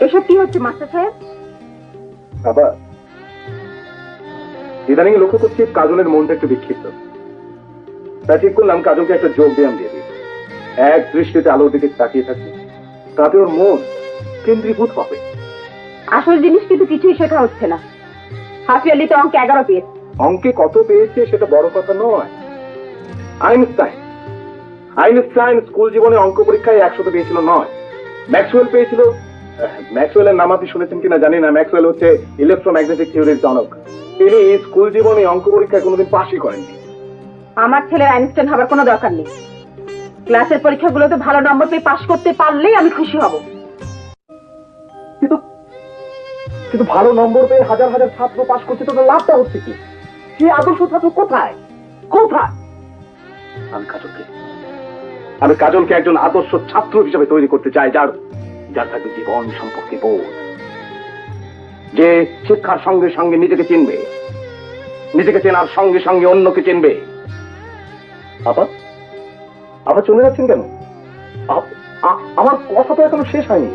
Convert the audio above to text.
এসব কি হচ্ছে মাস্টার সাহেব? বাবা, ইদানিং লক্ষ্য করছি কাজলের মনটা একটু বিক্ষিপ্ত। তাই ঠিক করলাম কাজলকে একটা যোগ ব্যায়াম দিয়ে দিই। এক দৃষ্টিতে আলোর দিকে তাকিয়ে থাকি, তাতে ওর মন কেন্দ্রীভূত হবে। আসল জিনিস কিন্তু কিছুই শেখা হচ্ছে না। হাফ ইয়ারলিতে অঙ্ক 11 পেয়েছে। অঙ্কে কত পেয়েছে সেটা বড় কথা নয়। আইনস্টাইন আইনস্টাইন স্কুল জীবনে অঙ্ক পরীক্ষায় 100 পেয়েছিল নয়। ম্যাক্সওয়েল পেয়েছিল। ম্যাক্সওয়েলের নাম আপনি শুনেছেন কিনা জানি না। ম্যাক্সওয়েল হচ্ছে ইলেকট্রোম্যাগনেটিক থিওরির জনক। তিনি স্কুল জীবনে অঙ্ক পরীক্ষায় কোনোদিন পাশই করেননি। আমার ছেলের আইনস্টাইন হবার কোনো দরকার নেই। ক্লাসের পরীক্ষাগুলোতে ভালো নম্বর পেয়ে পাশ করতে পারলেই আমি খুশি হব। কিন্তু কিন্তু ভালো নম্বর পেয়ে হাজার হাজার ছাত্র পাশ করছে, তো লাভটা হচ্ছে কি? সে আদর্শ ছাত্র কোথায় কোথায়? আমি কাজলকে একজন আদর্শ ছাত্র হিসেবে তৈরি করতে চাই, যার যার থাকবে জীবন সম্পর্কে বোধ, যে শিক্ষার সঙ্গে সঙ্গে নিজেকে চিনবে, নিজেকে চেনার সঙ্গে সঙ্গে অন্যকে চিনবে। আবার আবার চলে যাচ্ছেন কেন? আমার কথা তো এখনো শেষ হয়নি।